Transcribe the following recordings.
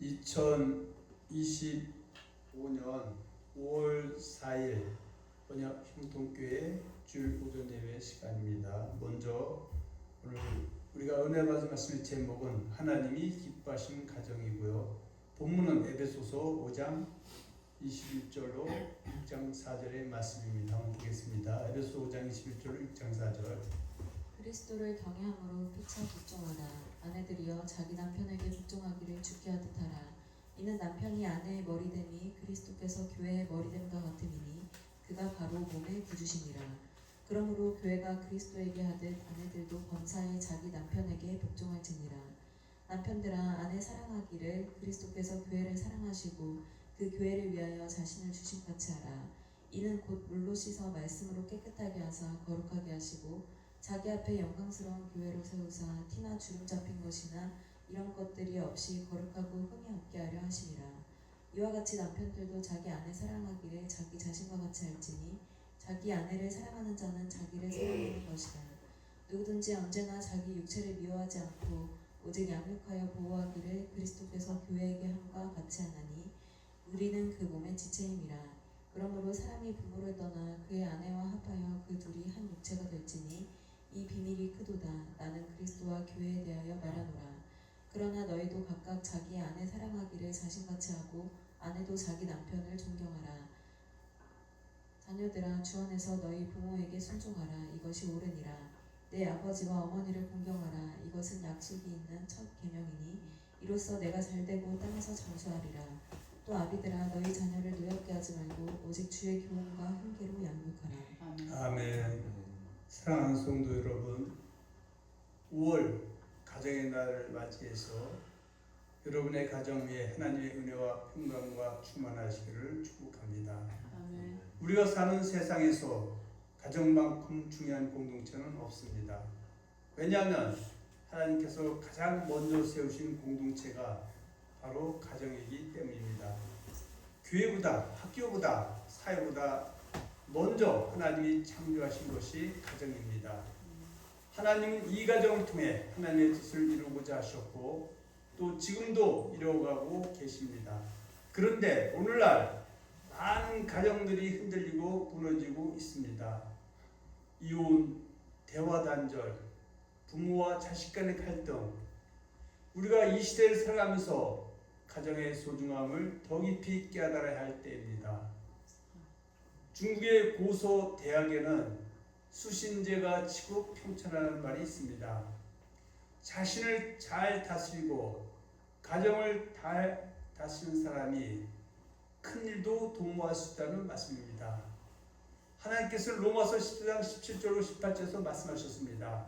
2025년 5월 4일 번역 형통교회 주일 오전 예배 시간입니다. 먼저 오늘 우리가 은혜 받은 말씀의 제목은 하나님이 기뻐하시는 가정이고요. 본문은 에베소서 5장 21절로 6장 4절의 말씀입니다. 한번 보겠습니다. 에베소 5장 21절로 6장 4절. 그리스도를 경외함으로 피차 복종하라. 아내들이여 자기 남편에게 복종하기를 주께 하듯 하라. 이는 남편이 아내의 머리됨이 그리스도께서 교회의 머리됨과 같음이니 그가 바로 몸의 구주시니라. 그러므로 교회가 그리스도에게 하듯 아내들도 범사에 자기 남편에게 복종할지니라. 남편들아 아내 사랑하기를 그리스도께서 교회를 사랑하시고 그 교회를 위하여 자신을 주심같이 하라. 이는 곧 물로 씻어 말씀으로 깨끗하게 하사 거룩하게 하시고 자기 앞에 영광스러운 교회로 세우사 티나 주름 잡힌 것이나 이런 것들이 없이 거룩하고 흠이 없게 하려 하시니라. 이와 같이 남편들도 자기 아내 사랑하기를 자기 자신과 같이 할지니 자기 아내를 사랑하는 자는 자기를 사랑하는 것이다. 누구든지 언제나 자기 육체를 미워하지 않고 오직 양육하여 보호하기를 그리스도께서 교회에게 함과 같이 하나니 우리는 그 몸의 지체임이라. 그러므로 사람이 부모를 떠나 그의 아내와 합하여 그 둘이 한 육체가 될지니 이 비밀이 크도다. 나는 그리스도와 교회에 대하여 말하노라. 그러나 너희도 각각 자기 아내 사랑하기를 자신같이 하고 아내도 자기 남편을 존경하라. 자녀들아 주 안에서 너희 부모에게 순종하라. 이것이 옳으니라. 내 아버지와 어머니를 공경하라. 이것은 약속이 있는 첫 계명이니 이로써 내가 잘되고 땅에서 장수하리라. 또 아비들아 너희 자녀를 노엽게 하지 말고 오직 주의 교훈과 훈계로 양육하라. 아멘. 사랑하는 성도 여러분, 5월 가정의 날을 맞이해서 여러분의 가정 위에 하나님의 은혜와 평강과 충만하시기를 축복합니다. 아멘. 우리가 사는 세상에서 가정만큼 중요한 공동체는 없습니다. 왜냐하면 하나님께서 가장 먼저 세우신 공동체가 바로 가정이기 때문입니다. 교회보다, 학교보다, 사회보다 먼저 하나님이 창조하신 것이 가정입니다. 하나님은 이 가정을 통해 하나님의 뜻을 이루고자 하셨고 또 지금도 이루어가고 계십니다. 그런데 오늘날 많은 가정들이 흔들리고 무너지고 있습니다. 이혼, 대화 단절, 부모와 자식 간의 갈등, 우리가 이 시대를 살아가면서 가정의 소중함을 더 깊이 깨달아야 할 때입니다. 중국의 고서 대학에는 수신제가 치고 평천하는 말이 있습니다. 자신을 잘 다스리고 가정을 잘 다스리는 사람이 큰 일도 도모할 수 있다는 말씀입니다. 하나님께서 로마서 10장 17절로 18절에서 말씀하셨습니다.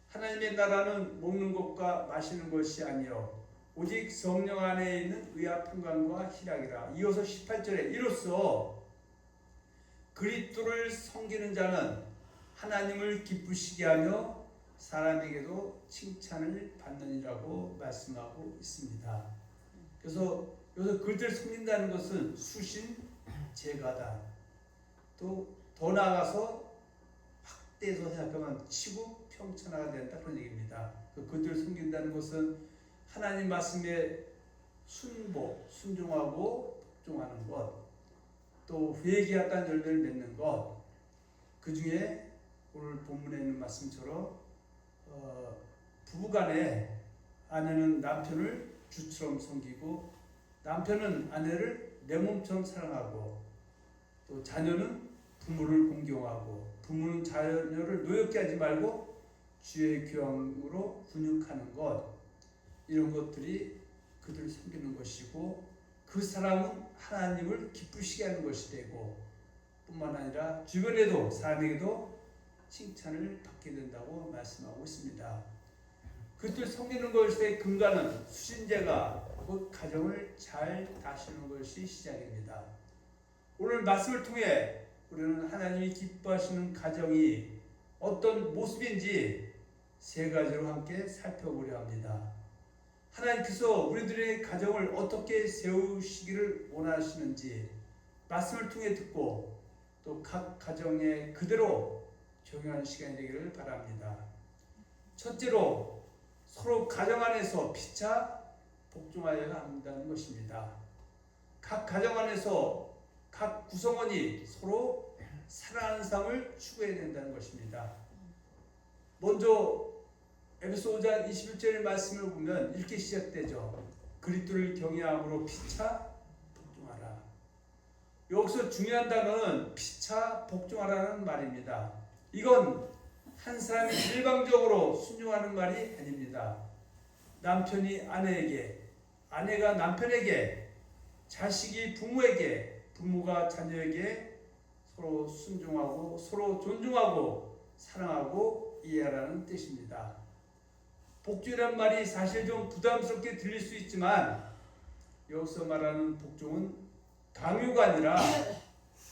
하나님의 나라는 먹는 것과 마시는 것이 아니요 오직 성령 안에 있는 의와 평강과 희락이라. 이어서 18절에 이로써 그리스도를 섬기는 자는 하나님을 기쁘시게 하며 사람에게도 칭찬을 받느니라고 말씀하고 있습니다. 그래서 여기서 그리스도를 섬긴다는 것은 수신 제가다. 또 더 나아가서 확대해서 생각하면 치국 평천하가 된다 그런 얘기입니다. 그리스도를 섬긴다는 것은 하나님 말씀에 순종하고 복종하는 것, 또 회개하다는 열매를 맺는 것, 그 중에 오늘 본문에 있는 말씀처럼 부부간에 아내는 남편을 주처럼 섬기고 남편은 아내를 내 몸처럼 사랑하고 또 자녀는 부모를 공경하고 부모는 자녀를 노엽게 하지 말고 주의 교양으로 훈육하는 것, 이런 것들이 그들을 섬기는 것이고 그 사람은 하나님을 기쁘시게 하는 것이 되고 뿐만 아니라 주변에도 사람에게도 칭찬을 받게 된다고 말씀하고 있습니다. 그들 섬기는 것의 근간은 수신제가 곧 가정을 잘 다스리는 것이 시작입니다. 오늘 말씀을 통해 우리는 하나님이 기뻐하시는 가정이 어떤 모습인지 세 가지로 함께 살펴보려 합니다. 하나님께서 우리들의 가정을 어떻게 세우시기를 원하시는지 말씀을 통해 듣고 또 각 가정에 그대로 적용하는 시간이 되기를 바랍니다. 첫째로 서로 가정 안에서 피차 복종하여야 한다는 것입니다. 각 가정 안에서 각 구성원이 서로 사랑하는 삶을 추구해야 된다는 것입니다. 먼저 에베소 5장 21절의 말씀을 보면 이렇게 시작되죠. 그리스도를 경외함으로 피차 복종하라. 여기서 중요한 단어는 피차 복종하라는 말입니다. 이건 한 사람이 일방적으로 순종하는 말이 아닙니다. 남편이 아내에게, 아내가 남편에게, 자식이 부모에게, 부모가 자녀에게 서로 순종하고 서로 존중하고 사랑하고 이해하라는 뜻입니다. 복종이란 말이 사실 좀 부담스럽게 들릴 수 있지만 여기서 말하는 복종은 강요가 아니라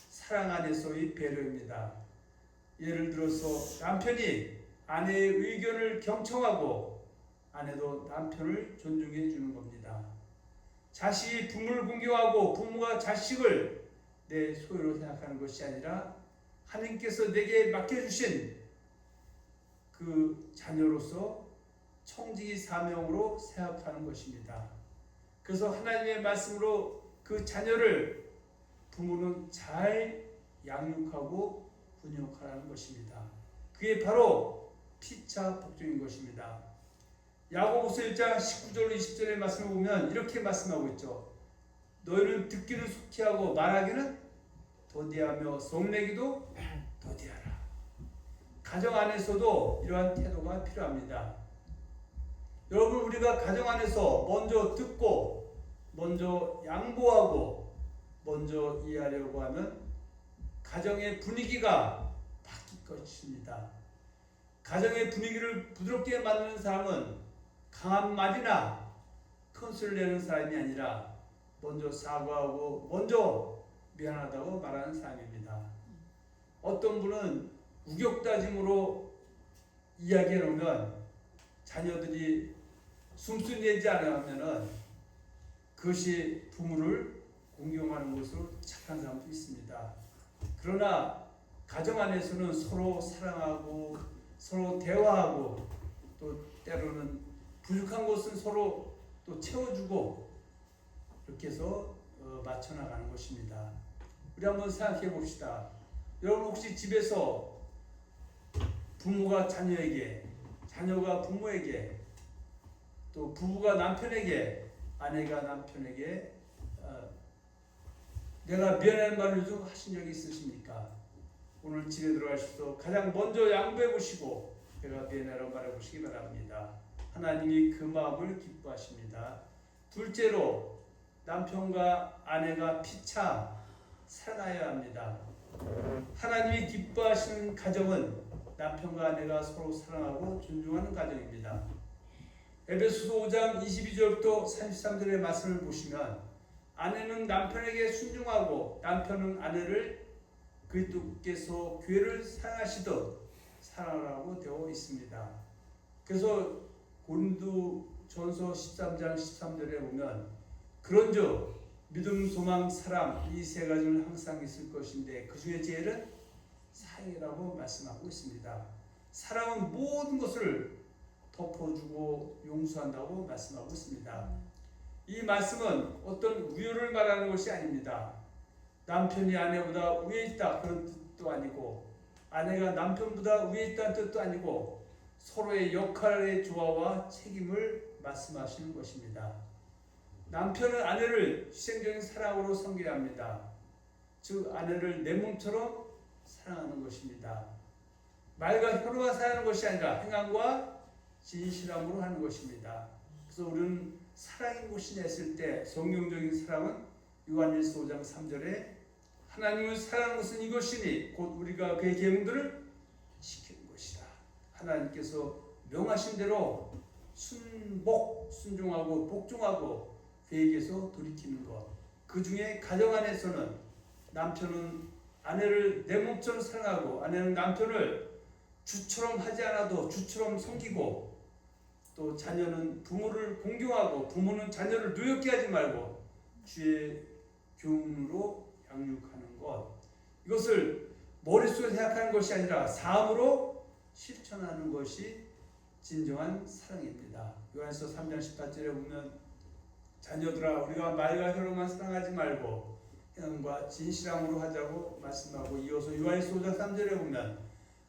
사랑 안에서의 배려입니다. 예를 들어서 남편이 아내의 의견을 경청하고 아내도 남편을 존중해 주는 겁니다. 자식이 부모를 공경하고 부모가 자식을 내 소유로 생각하는 것이 아니라 하나님께서 내게 맡겨주신 그 자녀로서 청지기 사명으로 생각하는 것입니다. 그래서 하나님의 말씀으로 그 자녀를 부모는 잘 양육하고 훈육하라는 것입니다. 그게 바로 피차 복종인 것입니다. 야고보서 1장 19절 20절의 말씀을 보면 이렇게 말씀하고 있죠. 너희는 듣기는 속히 하고 말하기는 더디하며 성내기도 더디하라. 가정 안에서도 이러한 태도가 필요합니다. 여러분, 우리가 가정 안에서 먼저 듣고 먼저 양보하고 먼저 이해하려고 하면 가정의 분위기가 바뀔 것입니다. 가정의 분위기를 부드럽게 만드는 사람은 강한 말이나 큰 소리를 내는 사람이 아니라 먼저 사과하고 먼저 미안하다고 말하는 사람입니다. 어떤 분은 우격다짐으로 이야기해 놓으면 자녀들이 숨소리내지 않으면 그것이 부모를 공경하는 것으로 착한 사람도 있습니다. 그러나 가정 안에서는 서로 사랑하고 서로 대화하고 또 때로는 부족한 것은 서로 또 채워주고 이렇게 해서 맞춰나가는 것입니다. 우리 한번 생각해 봅시다. 여러분, 혹시 집에서 부모가 자녀에게, 자녀가 부모에게, 또 부부가 남편에게, 아내가 남편에게 내가 미안한 말을 좀 하신 적이 있으십니까? 오늘 집에 들어가셔서 가장 먼저 양보해 보시고 내가 미안하라고 말해 보시기 바랍니다. 하나님이 그 마음을 기뻐하십니다. 둘째로 남편과 아내가 피차 사랑하여야 합니다. 하나님이 기뻐하시는 가정은 남편과 아내가 서로 사랑하고 존중하는 가정입니다. 에베소서 5장 22절부터 33절의 말씀을 보시면 아내는 남편에게 순종하고 남편은 아내를 그리스도께서 교회를 사랑하시듯 사랑하라고 되어 있습니다. 그래서 고린도전서 13장 13절에 보면 그런즉 믿음, 소망, 사랑 이 세 가지는 항상 있을 것인데 그 중에 제일은 사랑이라고 말씀하고 있습니다. 사랑은 모든 것을 덮어주고 용서한다고 말씀하고 있습니다. 이 말씀은 어떤 우열을 말하는 것이 아닙니다. 남편이 아내보다 위에 있다 그런 뜻도 아니고 아내가 남편보다 위에 있다는 뜻도 아니고 서로의 역할의 조화와 책임을 말씀하시는 것입니다. 남편은 아내를 희생적인 사랑으로 섬겨야 합니다. 즉 아내를 내 몸처럼 사랑하는 것입니다. 말과 혀로만 사랑하는 것이 아니라 행함과 진실함으로 하는 것입니다. 그래서 우리는 사랑인 것이냐 했을 때 성경적인 사랑은 요한일서 5장 3절에 하나님을 사랑하는 것은 이것이니 곧 우리가 그의 계명들을 지키는 것이다. 하나님께서 명하신 대로 순종하고 복종하고 그에게서 돌이키는 것. 그 중에 가정 안에서는 남편은 아내를 내 몸처럼 사랑하고 아내는 남편을 주처럼 하지 않아도 주처럼 섬기고 또 자녀는 부모를 공경하고 부모는 자녀를 누욕게 하지 말고 주의 교훈으로 양육하는 것. 이것을 머릿속에 생각하는 것이 아니라 삶으로 실천하는 것이 진정한 사랑입니다. 요한서 3장 18절에 보면 자녀들아 우리가 말과 혀로만 사랑하지 말고 행함과 진실함으로 하자고 말씀하고, 이어서 요한일서 5장 3절에 보면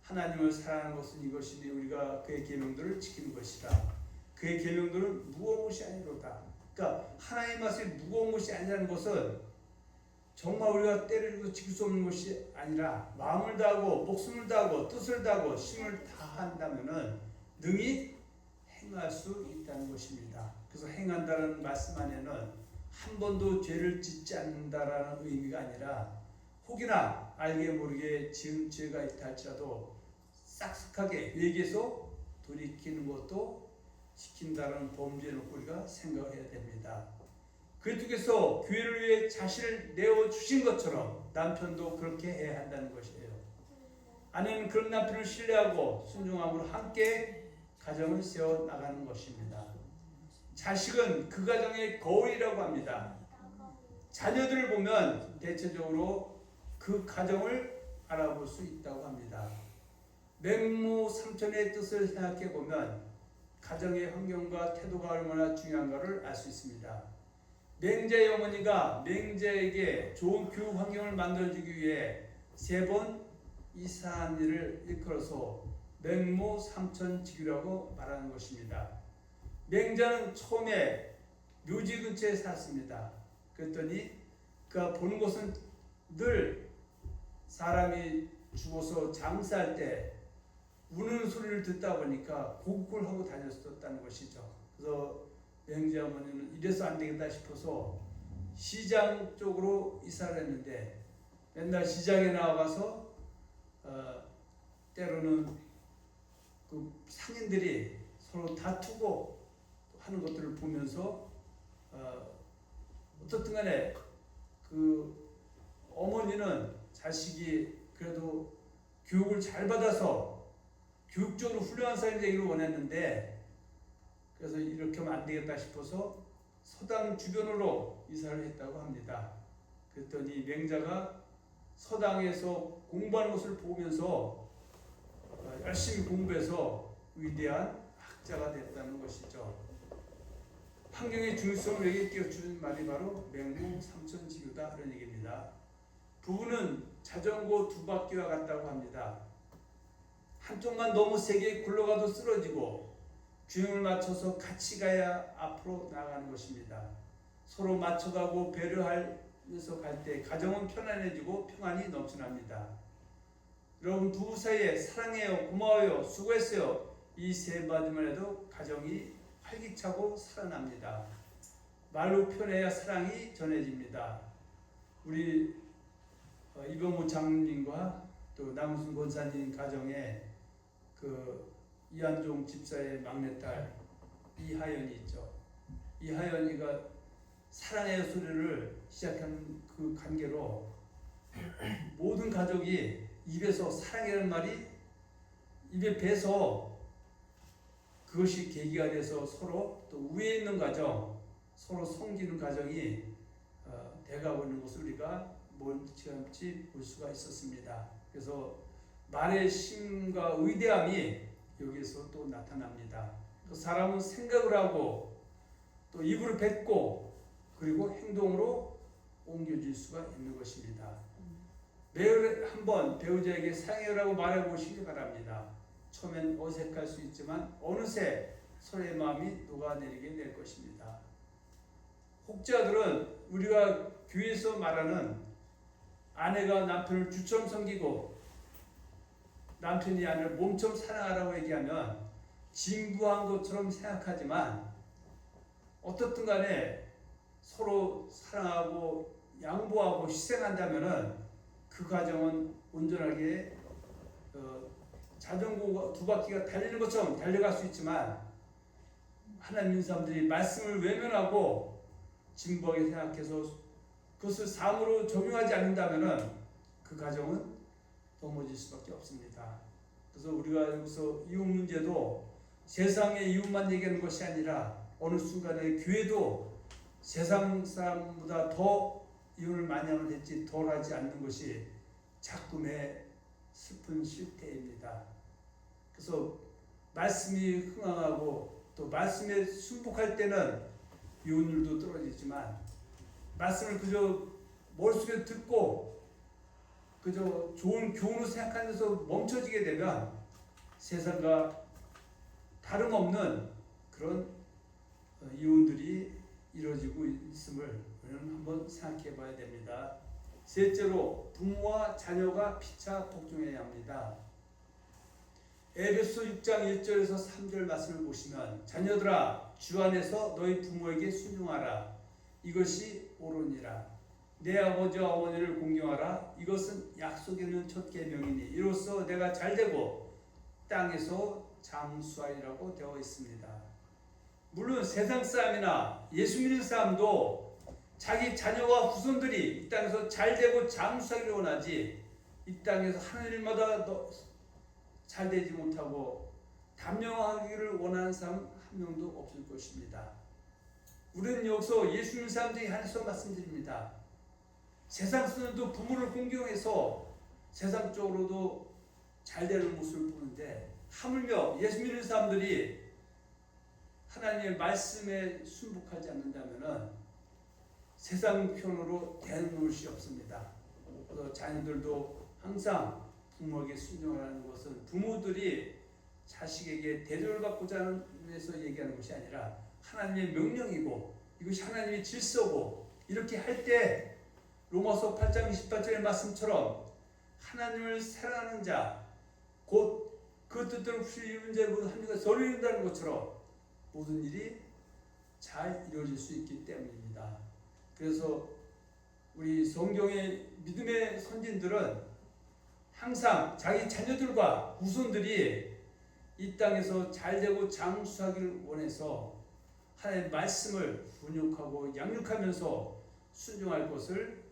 하나님을 사랑하는 것은 이것이니 우리가 그의 계명들을 지키는 것이다. 그의 계명들은 무거운 것이 아니로다. 그러니까 하나님의 말씀이 무거운 것이 아니라는 것은 정말 우리가 때려도 지킬 수 없는 것이 아니라 마음을 다하고 목숨을 다하고 뜻을 다하고 힘을 다한다면은 능히 행할 수 있다는 것입니다. 그래서 행한다는 말씀 안에는 한 번도 죄를 짓지 않는다라는 의미가 아니라 혹이나 알게 모르게 지은 죄가 있다 할지라도 싹싹하게 회개해서 돌이키는 것도 지킨다는 범죄를 우리가 생각을 해야 됩니다. 그리스도께서 교회를 위해 자신을 내어주신 것처럼 남편도 그렇게 해야 한다는 것이에요. 아내는 그런 남편을 신뢰하고 순종함으로 함께 가정을 세워나가는 것입니다. 자식은 그 가정의 거울이라고 합니다. 자녀들을 보면 대체적으로 그 가정을 알아볼 수 있다고 합니다. 맹모 삼천의 뜻을 생각해 보면 가정의 환경과 태도가 얼마나 중요한가를 알 수 있습니다. 맹자의 어머니가 맹자에게 좋은 교육 환경을 만들어주기 위해 3번 이사한 일을 일컬어서 맹모 삼천지교라고 말하는 것입니다. 맹자는 처음에 묘지 근처에 살았습니다. 그랬더니 그가 보는 곳은 늘 사람이 죽어서 장사할 때 우는 소리를 듣다 보니까 곡굴 하고 다녔었다는 것이죠. 그래서 맹자 어머니는 이래서 안 되겠다 싶어서 시장 쪽으로 이사를 했는데 맨날 시장에 나와가서 때로는 그 상인들이 서로 다투고 하는 것들을 보면서 어떻든 간에 그 어머니는 자식이 그래도 교육을 잘 받아서 교육적으로 훌륭한 사람이 되기를 원했는데, 그래서 이렇게 하면 안 되겠다 싶어서 서당 주변으로 이사를 했다고 합니다. 그랬더니 맹자가 서당에서 공부하는 것을 보면서 열심히 공부해서 위대한 학자가 됐다는 것이죠. 환경의 중요성을 여기에 띄워주는 말이 바로 맹모 삼천지교다 그런 얘기입니다. 부부는 자전거 2바퀴와 같다고 합니다. 한쪽만 너무 세게 굴러가도 쓰러지고 균형을 맞춰서 같이 가야 앞으로 나아가는 것입니다. 서로 맞춰가고 배려하면서 갈 때 가정은 편안해지고 평안이 넘쳐납니다. 여러분, 부부 사이에 사랑해요, 고마워요, 수고했어요, 이 3마디만 해도 가정이 활기차고 살아납니다. 말로 표현해야 사랑이 전해집니다. 우리 이병호 장로님과 또 남순 권사님 가정에 그 이한종 집사의 막내딸 이하연이 있죠. 이하연이가 사랑의 소리를 시작한 그 관계로 모든 가족이 입에서 사랑이라는 말이 입에 배서 그것이 계기가 돼서 서로 또 위에 있는 가정, 서로 섬기는 가정이 돼가고 있는 것을 우리가 멀찌감치 볼 수가 있었습니다. 그래서 말의 힘과 위대함이 여기에서 또 나타납니다. 그 사람은 생각을 하고 또 입으로 뱉고 그리고 행동으로 옮겨질 수가 있는 것입니다. 매일 한번 배우자에게 사랑해요라고 말해보시기 바랍니다. 처음엔 어색할 수 있지만 어느새 서로의 마음이 녹아내리게 될 것입니다. 혹자들은 우리가 교회에서 말하는 아내가 남편을 주처럼 섬기고 남편이 아내를 몸처럼 사랑하라고 얘기하면 진부한 것처럼 생각하지만 어떻든 간에 서로 사랑하고 양보하고 희생한다면은 그 가정은 온전하게 자전거 2바퀴가 달리는 것처럼 달려갈 수 있지만, 하나님 믿는 사람들이 말씀을 외면하고 진부하게 생각해서 그것을 삶으로 적용하지 않는다면은 그 가정은 넘어질 수밖에 없습니다. 그래서 우리가 여기서 이웃 문제도 세상의 이웃만 얘기하는 것이 아니라 어느 순간에 교회도 세상 사람보다 더 이혼을 많이 하면 했지 덜 하지 않는 것이 작금의 슬픈 실태입니다. 그래서 말씀이 흥황하고 또 말씀에 순복할 때는 이혼율도 떨어지지만 말씀을 그저 머릿속에 듣고 그저 좋은 교훈을 생각하는 데서 멈춰지게 되면 세상과 다름없는 그런 이혼들이 이루어지고 있음을 우리는 한번 생각해 봐야 됩니다. 셋째로 부모와 자녀가 피차 복종해야 합니다. 에베소 6장 1절에서 3절 말씀을 보시면 자녀들아 주 안에서 너희 부모에게 순종하라. 이것이 옳으니라. 내 아버지와 어머니를 공경하라. 이것은 약속 있는 첫 계명이니 이로써 내가 잘되고 땅에서 장수하리라고 되어 있습니다. 물론 세상 사람이나 예수 믿는 사람도 자기 자녀와 후손들이 이 땅에서 잘되고 장수하기를 원하지 이 땅에서 하는 일마다 잘되지 못하고 단명하기를 원하는 사람 한 명도 없을 것입니다. 우리는 여기서 예수 믿는 사람들이 한해서 말씀드립니다. 세상 사람도 부모를 공경해서 세상적으로도 잘되는 모습을 보는데 하물며 예수 믿는 사람들이 하나님의 말씀에 순복하지 않는다면 세상 편으로 대놓을 것이 없습니다. 그래서 자녀들도 항상 부모에게 순종하는 것은 부모들이 자식에게 대접을 받고자 하는 위해서 얘기하는 것이 아니라 하나님의 명령이고 이것이 하나님의 질서고 이렇게 할 때 로마서 8장 28절의 말씀처럼 하나님을 사랑하는 자 곧 그 뜻대로 이루는 자고 합리가 서로 이룬다는 것처럼 모든 일이 잘 이루어질 수 있기 때문입니다. 그래서 우리 성경의 믿음의 선진들은 항상 자기 자녀들과 후손들이 이 땅에서 잘되고 장수하기를 원해서 하나님의 말씀을 훈육하고 양육하면서 순종할 것을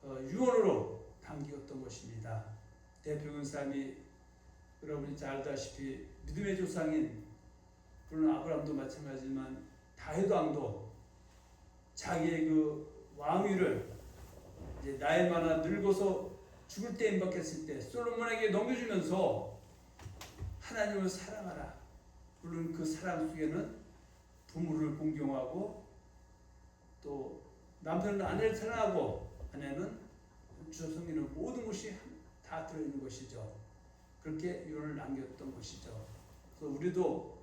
유언으로 남겼던 것입니다. 대표적인 사람이 여러분이 잘 알다시피 믿음의 조상인 물론 아브라함도 마찬가지지만 다윗 왕도 자기의 그 왕위를 이제 나이 많아 늙어서 죽을 때 임박했을 때 솔로몬에게 넘겨주면서 하나님을 사랑하라. 물론 그 사랑 속에는 부모를 공경하고 또 남편은 아내를 사랑하고 아내는 주서 섬기는 모든 것이 다 들어있는 것이죠. 그렇게 유언을 남겼던 것이죠. 그래서 우리도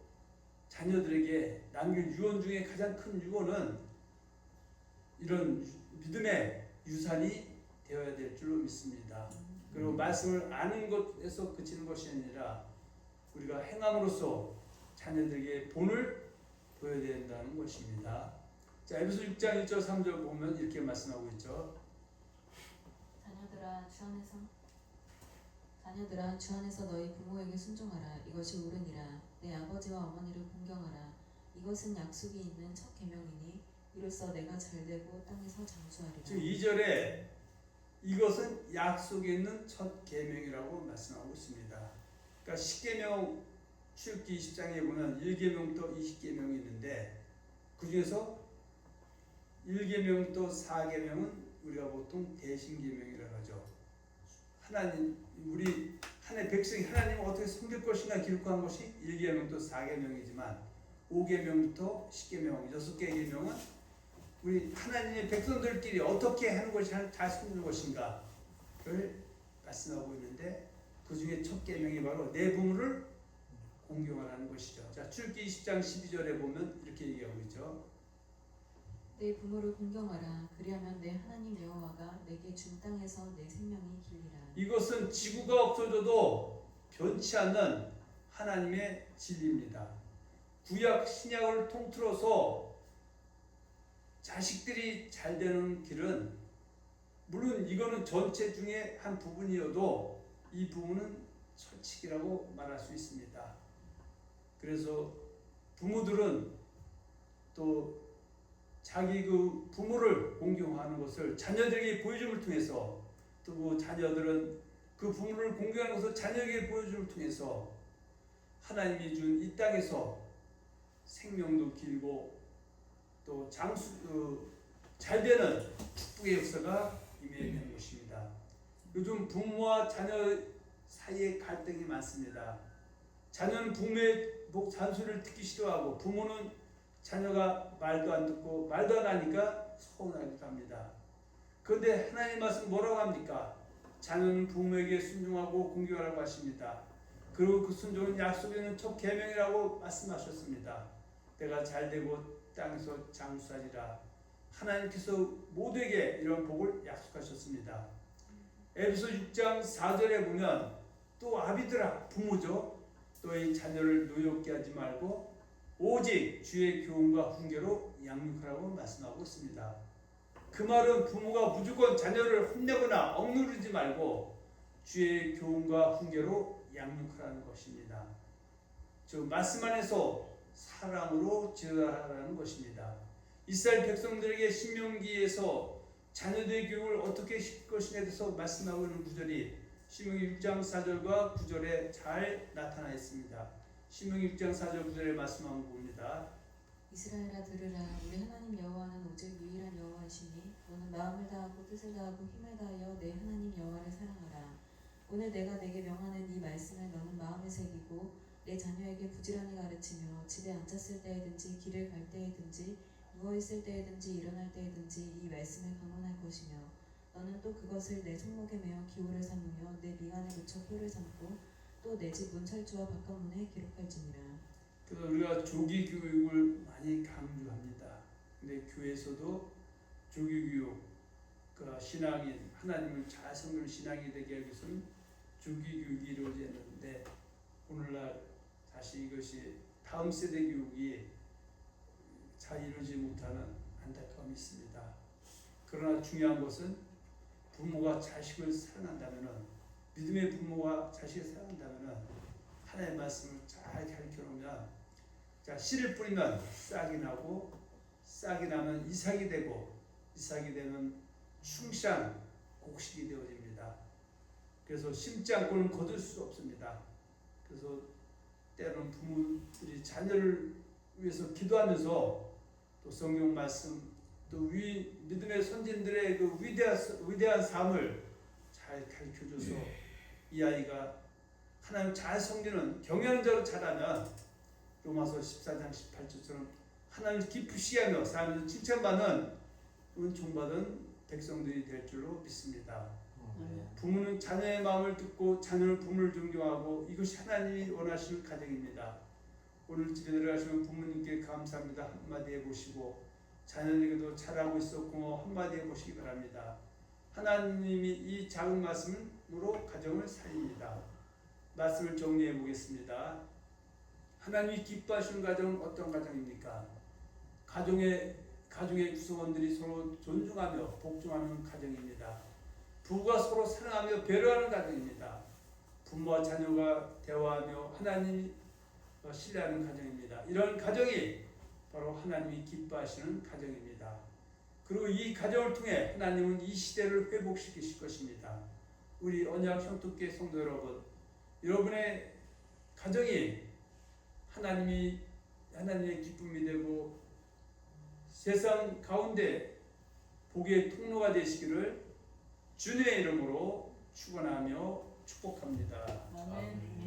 자녀들에게 남길 유언 중에 가장 큰 유언은 이런 믿음의 유산이 되어야 될 줄로 믿습니다. 그리고 말씀을 아는 것에서 그치는 것이 아니라 우리가 행함으로써 자녀들에게 본을 보여야 된다는 것입니다. 자, 에베소 6장 1절 3절 보면 이렇게 말씀하고 있죠. 자녀들아 주 안에서 너희 부모에게 순종하라. 이것이 옳으니라. 내 아버지와 어머니를 공경하라. 이것은 약속이 있는 첫 계명이니 이로써 내가 잘되고 땅에서 장수하리라. 지금 2절에 이것은 약속이 있는 첫 계명이라고 말씀하고 있습니다. 그러니까 10계명 출애굽기 20장에 보면 1계명도 20계명이 있는데 그 중에서 1계명 또 4계명은 우리가 보통 대신계명이라고 하죠. 하나님 우리 하나님의 백성이 하나님을 어떻게 섬길 것인가 기록한 것이 1계명 또 4계명이지만 5계명부터 10계명 6개 계명은 우리 하나님의 백성들끼리 어떻게 하는 것이 잘 섬기는 것인가를 말씀하고 있는데 그 중에 첫 계명이 바로 내 부모를 공경하라는 것이죠. 자, 출애굽기 20장 12절에 보면 이렇게 얘기하고 있죠. 내 부모를 공경하라. 그리하면 내 하나님 여호와가 내게 준 땅에서 내 생명이 길리라. 이것은 지구가 없어져도 변치 않는 하나님의 진리입니다. 구약 신약을 통틀어서 자식들이 잘 되는 길은 물론 이거는 전체 중에 한 부분이어도 이 부분은 철칙이라고 말할 수 있습니다. 그래서 부모들은 또 자기 그 부모를 공경하는 것을 자녀들에게 보여줌을 통해서 또 그 자녀들은 그 부모를 공경하는 것을 자녀에게 보여줌을 통해서 하나님이 준 이 땅에서 생명도 길고 또 잘 되는 축복의 역사가 임해야 되는 것입니다. 요즘 부모와 자녀 사이에 갈등이 많습니다. 자녀는 부모의 잔소리를 듣기 싫어하고 부모는 자녀가 말도 안 듣고 말도 안 하니까 서운하기도 합니다. 그런데 하나님 말씀 뭐라고 합니까? 자녀는 부모에게 순종하고 공경하라고 하십니다. 그리고 그 순종은 약속에 있는 첫 계명이라고 말씀하셨습니다. 내가 잘되고 땅에서 장수하리라. 하나님께서 모두에게 이런 복을 약속하셨습니다. 에베소 6장 4절에 보면 또 아비들아, 부모죠. 너희 자녀를 노엽게 하지 말고 오직 주의 교훈과 훈계로 양육하라고 말씀하고 있습니다. 그 말은 부모가 무조건 자녀를 혼내거나 억누르지 말고 주의 교훈과 훈계로 양육하라는 것입니다. 즉 말씀 안에서 사랑으로 지도하라는 것입니다. 이스라엘 백성들에게 신명기에서 자녀들의 교육을 어떻게 시킬 것인에 대해서 말씀하고 있는 구절이 신명기 6장 4절과 9절에 잘 나타나 있습니다. 신명기 6장 4절 9절에 말씀하고 봅니다. 이스라엘아 들으라. 우리 하나님 여호와는 오직 유일한 여호와이시니 너는 마음을 다하고 뜻을 다하고 힘을 다하여 내 하나님 여호와를 사랑하라. 오늘 내가 내게 명하는 이 말씀을 너는 마음에 새기고 내 자녀에게 부지런히 가르치며 집에 앉았을 때에든지 길을 갈 때에든지 누워있을 때에든지 일어날 때에든지 이 말씀을 강론할 것이며 너는 또 그것을 내 손목에 매어 기호를 삼으며 내 미간에 붙여 표를 삼고 또 내 집 문철주와 바깥문에 기록할지니라. 그래서 우리가 조기 교육을 많이 강조합니다. 근데 교회에서도 조기 교육, 그 신앙인 하나님을 잘 섬기는 신앙이 되게 하기 위해서는 조기 교육이 이루어져야 하는데 오늘날 사실 이것이 다음 세대 교육이 잘 이루어지지 못하는 안타까움이 있습니다. 그러나 중요한 것은 부모가 자식을 사랑한다면, 믿음의 부모가 자식을 사랑한다면 하나님의 말씀을 잘 가르쳐 놓으면, 자, 씨를 뿌리면 싹이 나고 싹이 나면 이삭이 되고 이삭이 되면 충실한 곡식이 되어집니다. 그래서 심지 않고는 거둘 수 없습니다. 그래서 때로는 부모들이 자녀를 위해서 기도하면서 또 성경 말씀, 또 믿음의 선진들의 그 위대한 삶을 잘 가르쳐줘서 이 아이가 하나님 잘 섬기는 경외하는 자로 자라면 로마서 14장 18절처럼 하나님 기쁘시게 하며 살면서 칭찬받는 은총받은 백성들이 될 줄로 믿습니다. 부모는 자녀의 마음을 듣고 자녀는 부모를 존경하고 이것이 하나님이 원하시는 가정입니다. 오늘 집에 들어가시면 부모님께 감사합니다 한마디 해보시고 자녀에게도 잘하고 있어 고마워 한마디 해보시기 바랍니다. 하나님이 이 작은 말씀으로 가정을 살립니다. 말씀을 정리해 보겠습니다. 하나님이 기뻐하시는 가정은 어떤 가정입니까? 가정의 구성원들이 서로 존중하며 복종하는 가정입니다. 부부가 서로 사랑하며 배려하는 가정입니다. 부모와 자녀가 대화하며 하나님이 신뢰하는 가정입니다. 이런 가정이 바로 하나님이 기뻐하시는 가정입니다. 그리고 이 가정을 통해 하나님은 이 시대를 회복시키실 것입니다. 우리 언약 형통교회 성도 여러분, 여러분의 가정이 하나님의 기쁨이 되고 세상 가운데 복의 통로가 되시기를 주님의 이름으로 축원하며 축복합니다. 아멘.